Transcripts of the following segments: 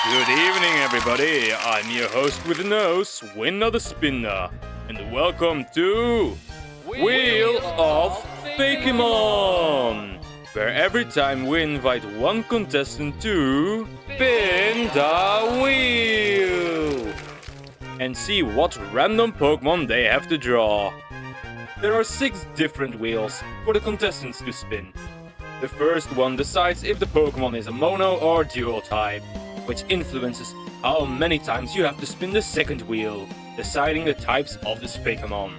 Good evening, everybody. I'm your host with the nose, Winner the Spinner, and welcome to Wheel of Fakemon, where every time we invite one contestant to spin the wheel and see what random Pokemon they have to draw. There are 6 different wheels for the contestants to spin. The first one decides if the Pokemon is a mono or dual type, which influences how many times you have to spin the second wheel, deciding the types of this Fakemon.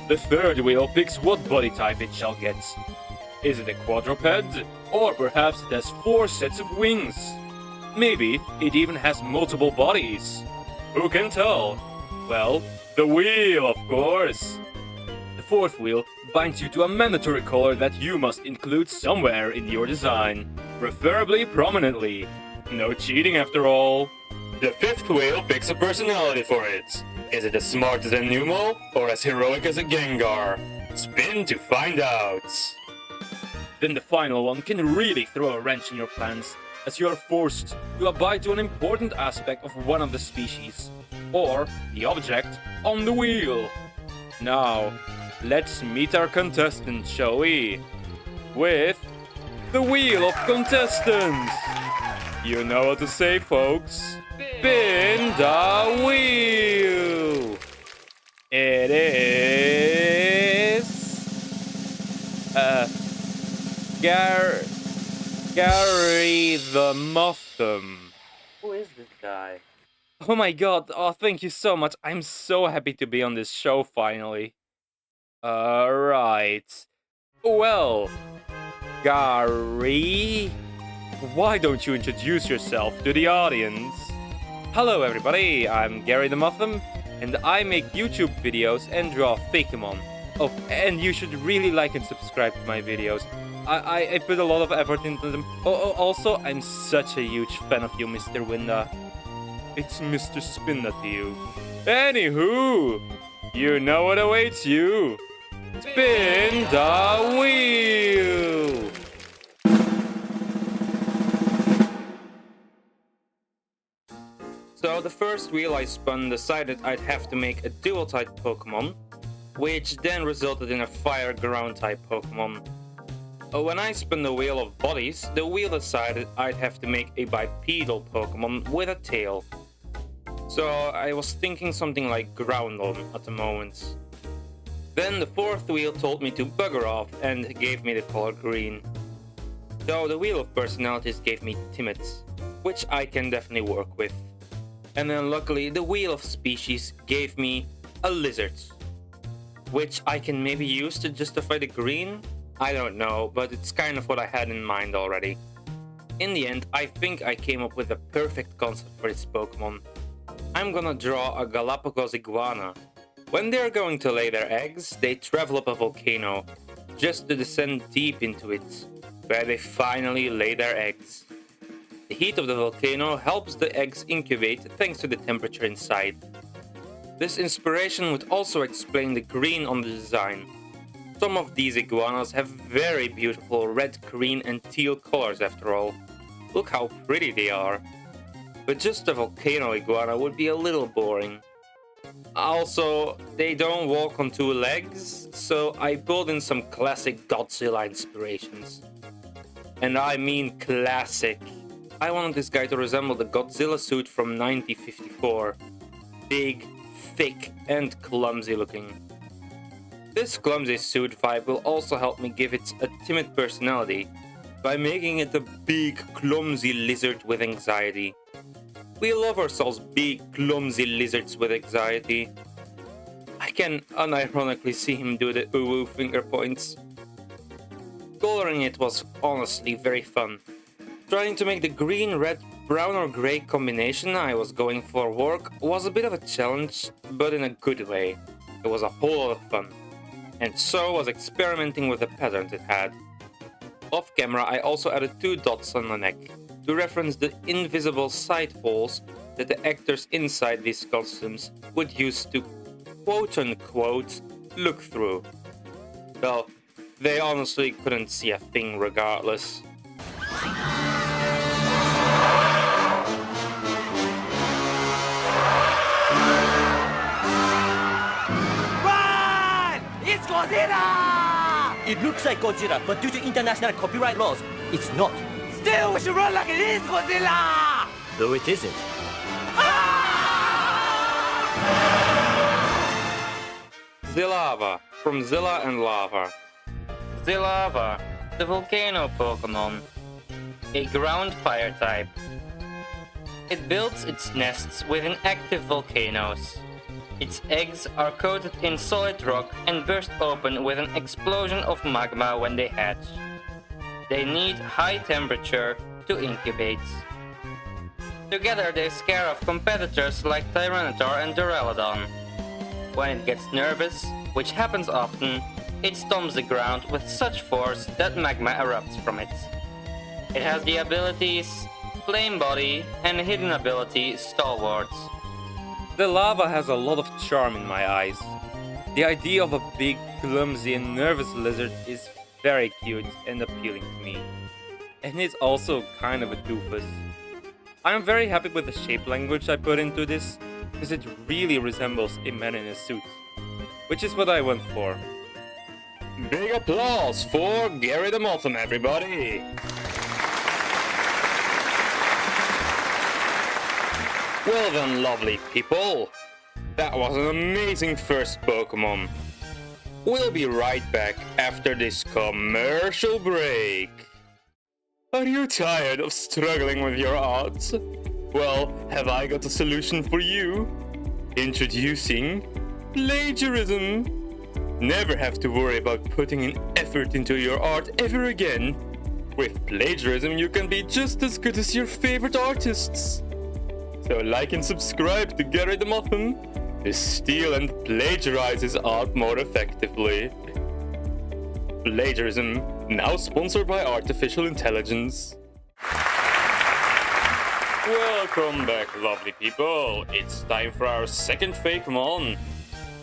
The third wheel picks what body type it shall get. Is it a quadruped? Or perhaps it has 4 sets of wings? Maybe it even has multiple bodies. Who can tell? Well, the wheel, of course! The fourth wheel binds you to a mandatory color that you must include somewhere in your design, preferably prominently. No cheating after all. The fifth wheel picks a personality for it. Is it as smart as a Numel or as heroic as a Gengar? Spin to find out. Then the final one can really throw a wrench in your plans, as you are forced to abide to an important aspect of one of the species, or the object on the wheel. Now, let's meet our contestants, shall we? With the Wheel of Contestants! You know what to say, folks. Spin the wheel! It is... Gary the Motham. Who is this guy? Oh my god, oh thank you so much. I'm so happy to be on this show finally. Right. Well, Gary, why don't you introduce yourself to the audience? Hello everybody, I'm Gary the Motham, and I make YouTube videos and draw Fakemon. Oh, and you should really like and subscribe to my videos. I put a lot of effort into them. Oh, also, I'm such a huge fan of you, Mr. Winda. It's Mr. Spinner to you. Anywho, you know what awaits you. Spin the wheel! So the first wheel I spun decided I'd have to make a dual type Pokemon, which then resulted in a fire ground type Pokemon. When I spun the wheel of bodies, the wheel decided I'd have to make a bipedal Pokemon with a tail. So I was thinking something like Groundon at the moment. Then the fourth wheel told me to bugger off and gave me the color green. So the wheel of personalities gave me timid, which I can definitely work with. And then luckily the wheel of species gave me a lizard, which I can maybe use to justify the green? I don't know, but it's kind of what I had in mind already. In the end, I think I came up with a perfect concept for this Pokemon. I'm gonna draw a Galapagos iguana. When they're going to lay their eggs, they travel up a volcano, just to descend deep into it, where they finally lay their eggs. The heat of the volcano helps the eggs incubate thanks to the temperature inside. This inspiration would also explain the green on the design. Some of these iguanas have very beautiful red, green and teal colors after all. Look how pretty they are. But just a volcano iguana would be a little boring. Also, they don't walk on 2 legs, so I pulled in some classic Godzilla inspirations. And I mean classic. I wanted this guy to resemble the Godzilla suit from 1954. Big, thick and clumsy looking. This clumsy suit vibe will also help me give it a timid personality by making it a big, clumsy lizard with anxiety. We love ourselves big, clumsy lizards with anxiety. I can unironically see him do the ooh finger points. Coloring it was honestly very fun. Trying to make the green, red, brown or grey combination I was going for work was a bit of a challenge, but in a good way. It was a whole lot of fun. And so was experimenting with the patterns it had. Off camera I also added 2 dots on the neck, to reference the invisible side holes that the actors inside these costumes would use to quote-unquote look through. Well, they honestly couldn't see a thing regardless. Godzilla! It looks like Godzilla, but due to international copyright laws, it's not. Still, we should run like it is Godzilla! Though it isn't. Zillava, from Zilla and Lava. Zillava, the volcano Pokemon. A ground fire type. It builds its nests within active volcanoes. Its eggs are coated in solid rock and burst open with an explosion of magma when they hatch. They need high temperature to incubate. Together they scare off competitors like Tyranitar and Duraludon. When it gets nervous, which happens often, it stomps the ground with such force that magma erupts from it. It has the abilities Flame Body and hidden ability Stalwarts. The lava has a lot of charm in my eyes. The idea of a big, clumsy and nervous lizard is very cute and appealing to me. And it's also kind of a doofus. I'm very happy with the shape language I put into this, because it really resembles a man in a suit, which is what I went for. Big applause for Gary the Motham, everybody! Well then, lovely people, that was an amazing first Pokemon. We'll be right back after this commercial break. Are you tired of struggling with your art? Well, have I got a solution for you? Introducing plagiarism. Never have to worry about putting in effort into your art ever again. With plagiarism, you can be just as good as your favorite artists. So like and subscribe to Gary the Muffin to steal and plagiarize his art more effectively. Plagiarism, now sponsored by artificial intelligence. Welcome back, lovely people. It's time for our second fakemon.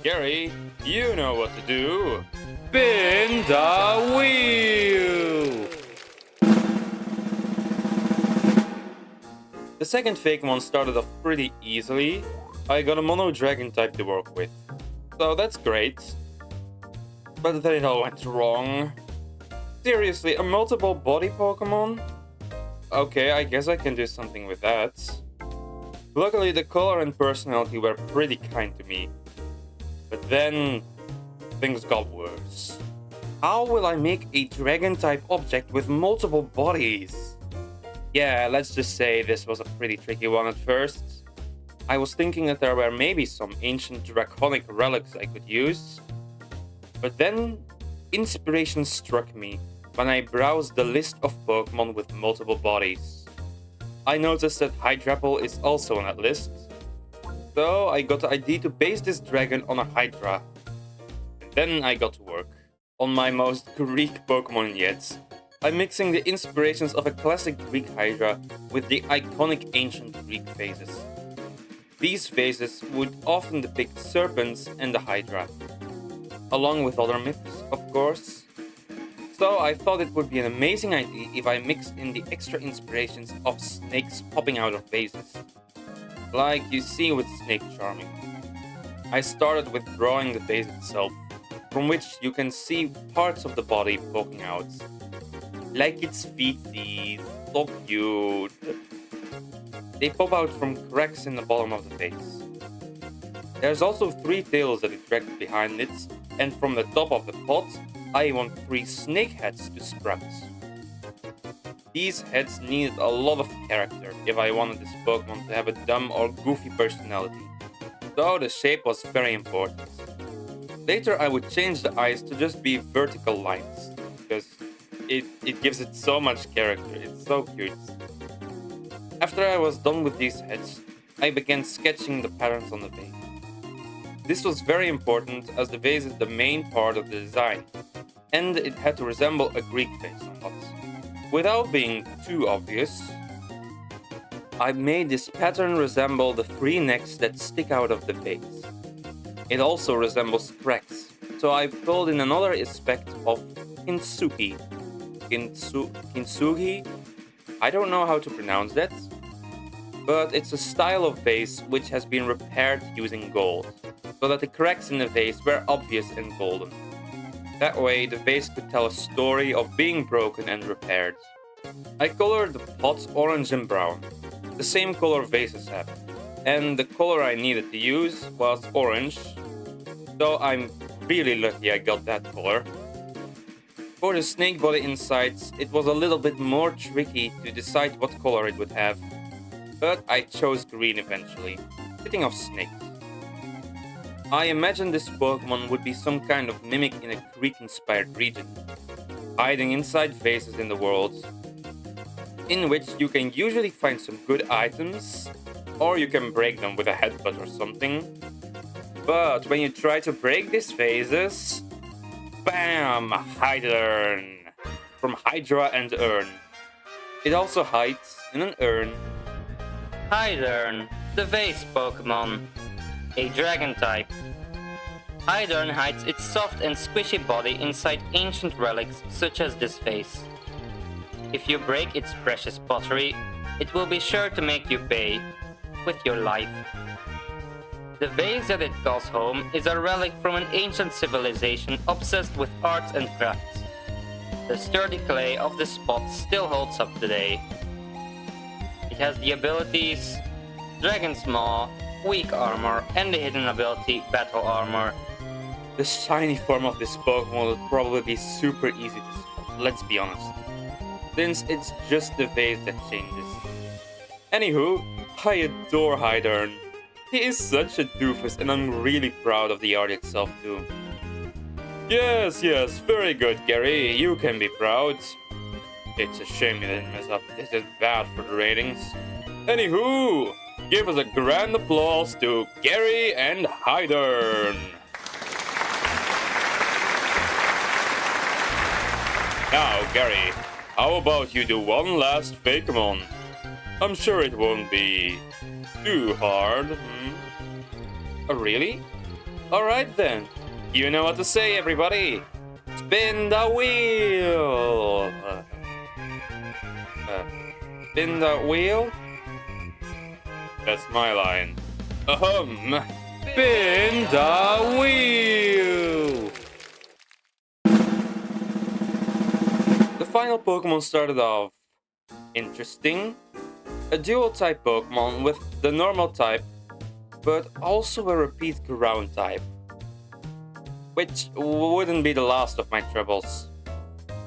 Gary, you know what to do. Spin the wheel! The second fakemon started off pretty easily. I got a mono dragon type to work with, so that's great. But then it all went wrong. Seriously, a multiple body Pokemon? Okay, I guess I can do something with that. Luckily, the color and personality were pretty kind to me. But then, things got worse. How will I make a dragon-type object with multiple bodies? Yeah, let's just say this was a pretty tricky one at first. I was thinking that there were maybe some ancient draconic relics I could use. But then, inspiration struck me when I browsed the list of Pokemon with multiple bodies. I noticed that Hydrapple is also on that list. So I got the idea to base this dragon on a Hydra. And then I got to work on my most Greek Pokemon yet. I'm mixing the inspirations of a classic Greek Hydra with the iconic ancient Greek phases. These phases would often depict serpents and the Hydra, along with other myths, of course. So I thought it would be an amazing idea if I mixed in the extra inspirations of snakes popping out of vases, like you see with Snake Charming. I started with drawing the vase itself, from which you can see parts of the body poking out. Like its feeties, so cute. They pop out from cracks in the bottom of the vase. There's also 3 tails that it dragged behind it, and from the top of the pot, I want 3 snake heads to sprout. These heads needed a lot of character if I wanted this Pokemon to have a dumb or goofy personality, so the shape was very important. Later I would change the eyes to just be vertical lines, because it gives it so much character, it's so cute. After I was done with these heads, I began sketching the patterns on the vase. This was very important as the vase is the main part of the design, and it had to resemble a Greek face somewhat. Without being too obvious, I made this pattern resemble the 3 necks that stick out of the vase. It also resembles cracks, so I filled in another aspect of kintsugi. Kintsugi? I don't know how to pronounce that, but it's a style of vase which has been repaired using gold, so that the cracks in the vase were obvious and golden. That way, the vase could tell a story of being broken and repaired. I colored the pots orange and brown, the same color vases have, and the color I needed to use was orange, so I'm really lucky I got that color. For the snake body insides, it was a little bit more tricky to decide what color it would have, but I chose green eventually, fitting of snakes. I imagined this Pokemon would be some kind of mimic in a Greek-inspired region, hiding inside vases in the world, in which you can usually find some good items, or you can break them with a headbutt or something. But when you try to break these vases, bam! Hydurn! From Hydra and Urn. It also hides in an urn. Hydurn, the vase Pokemon. A dragon type. Hydurn hides its soft and squishy body inside ancient relics such as this vase. If you break its precious pottery, it will be sure to make you pay with your life. The vase that it calls home is a relic from an ancient civilization obsessed with arts and crafts. The sturdy clay of the spot still holds up today. It has the abilities Dragon's Maw, Weak Armor, and the hidden ability Battle Armor. The shiny form of this Pokemon would probably be super easy to spot, let's be honest, since it's just the vase that changes. Anywho, I adore Hydurn. He is such a doofus and I'm really proud of the art itself too. Yes, very good, Gary, you can be proud. It's a shame you didn't mess up, this is bad for the ratings. Anywho, give us a grand applause to Gary and Hydurn. Now, Gary, how about you do one last fakemon? I'm sure it won't be too hard. Really? Alright then. You know what to say, everybody. Spin the wheel. Spin the wheel? That's my line. Spin the wheel! The final Pokemon started off interesting. A dual type Pokemon with the normal type, but also a repeat ground type. Which wouldn't be the last of my troubles.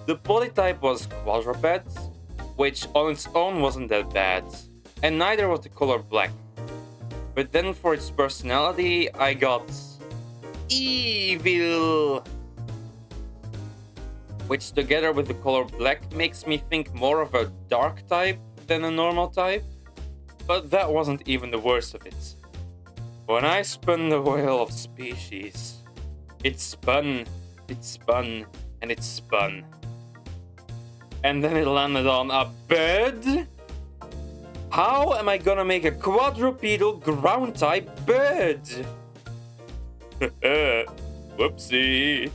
The body type was quadruped, which on its own wasn't that bad, and neither was the color black. But then for its personality, I got evil, which together with the color black makes me think more of a dark type than a normal type. But that wasn't even the worst of it. When I spun the wheel of species, it spun, and it spun. And then it landed on a bed? How am I gonna make a quadrupedal ground type bed? Whoopsie.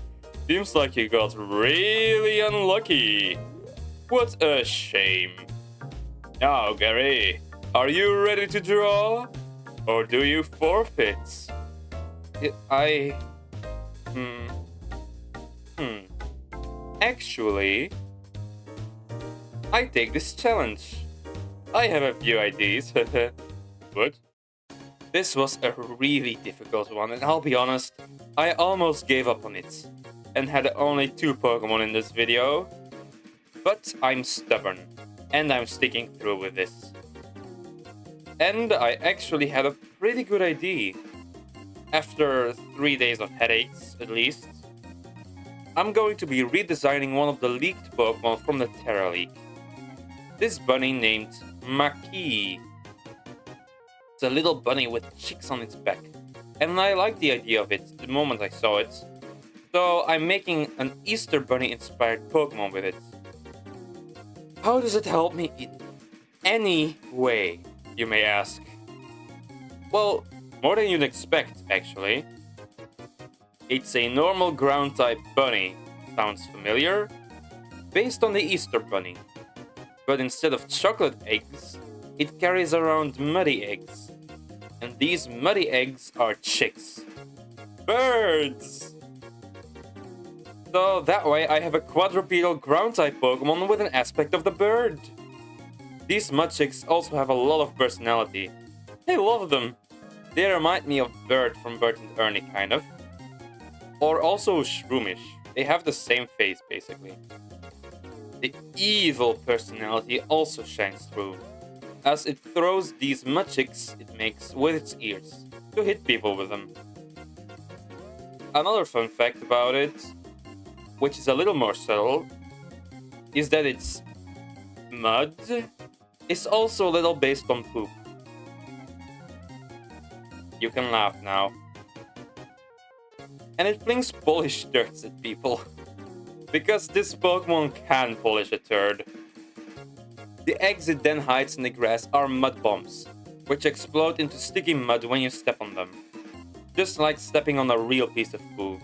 Seems like you got really unlucky. What a shame. Now, Gary, are you ready to draw? Or do you forfeit? Actually, I take this challenge. I have a few ideas. What? This was a really difficult one, and I'll be honest, I almost gave up on it and had only 2 Pokemon in this video. But I'm stubborn, and I'm sticking through with this. And I actually had a pretty good idea. After 3 days of headaches, at least, I'm going to be redesigning one of the leaked Pokemon from the Terra League. This bunny named Maki. It's a little bunny with chicks on its back, and I liked the idea of it the moment I saw it. So I'm making an Easter Bunny inspired Pokemon with it. How does it help me in any way, you may ask? Well, more than you'd expect, actually. It's a normal ground type bunny. Sounds familiar? Based on the Easter Bunny. But instead of chocolate eggs, it carries around muddy eggs. And these muddy eggs are chicks. Birds! So that way I have a quadrupedal ground-type Pokemon with an aspect of the bird. These Mudchiks also have a lot of personality. I love them. They remind me of Bert from Bert and Ernie, kind of. Or also Shroomish. They have the same face, basically. The evil personality also shines through, as it throws these Mudchiks it makes with its ears to hit people with them. Another fun fact about it, which is a little more subtle, is that its mud is also a little based on poop. You can laugh now. And it flings polished dirts at people. Because this Pokemon can polish a turd. The eggs it then hides in the grass are mud bombs, which explode into sticky mud when you step on them. Just like stepping on a real piece of poo.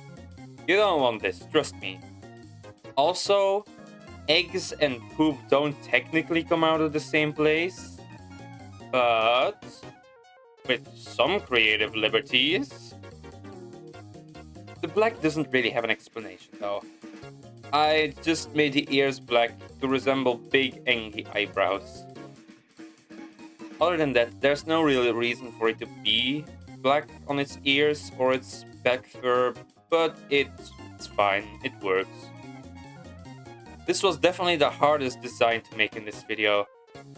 You don't want this, trust me. Also, eggs and poop don't technically come out of the same place. But with some creative liberties. The black doesn't really have an explanation though. I just made the ears black to resemble big angry eyebrows. Other than that, there's no real reason for it to be black on its ears or its back fur, but it's fine, it works. This was definitely the hardest design to make in this video,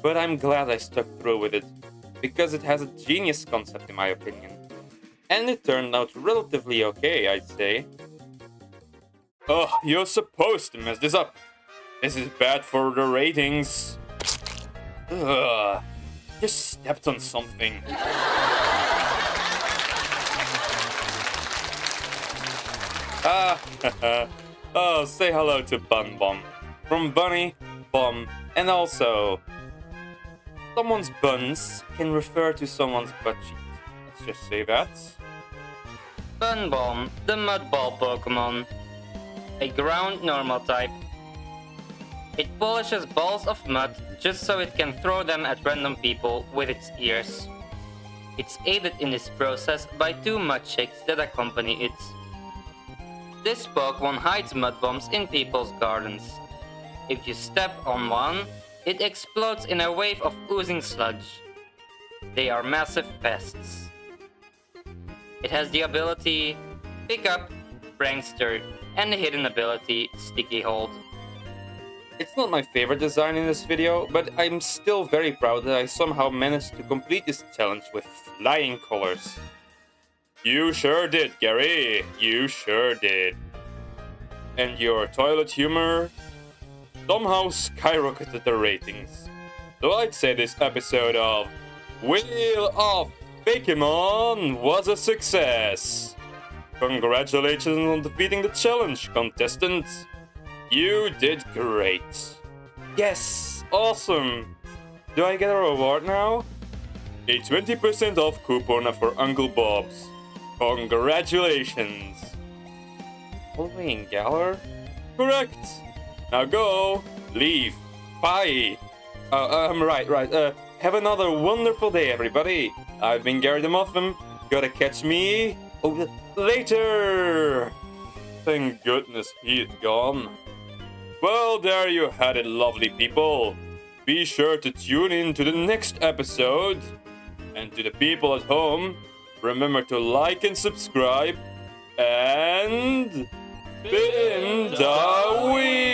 but I'm glad I stuck through with it, because it has a genius concept in my opinion. And it turned out relatively okay, I'd say. Oh, you're supposed to mess this up. This is bad for the ratings. Ugh, just stepped on something. Oh, say hello to Bunbomb. From Bunny, Bomb, and also... someone's buns can refer to someone's butt cheeks. Let's just say that. Bunbomb, the mud ball Pokemon. A ground normal type. It polishes balls of mud just so it can throw them at random people with its ears. It's aided in this process by two Mudchiks that accompany it. This Pokemon hides mud bombs in people's gardens. If you step on one, it explodes in a wave of oozing sludge. They are massive pests. It has the ability Pick Up, Prankster, and the hidden ability Sticky Hold. It's not my favorite design in this video, but I'm still very proud that I somehow managed to complete this challenge with flying colors. You sure did, Gary. You sure did. And your toilet humor somehow skyrocketed the ratings. So I'd say this episode of Wheel of Fakemon was a success. Congratulations on defeating the challenge, contestants. You did great. Yes, awesome. Do I get a reward now? A 20% off coupon for Uncle Bob's. Congratulations. Only in Galar? Correct. Now go. Leave. Bye. Right. Have another wonderful day, everybody. I've been Gary the Muffin. Gotta catch me later. Thank goodness he's gone. Well, there you had it, lovely people. Be sure to tune in to the next episode. And to the people at home, remember to like and subscribe. And... spin the wheel!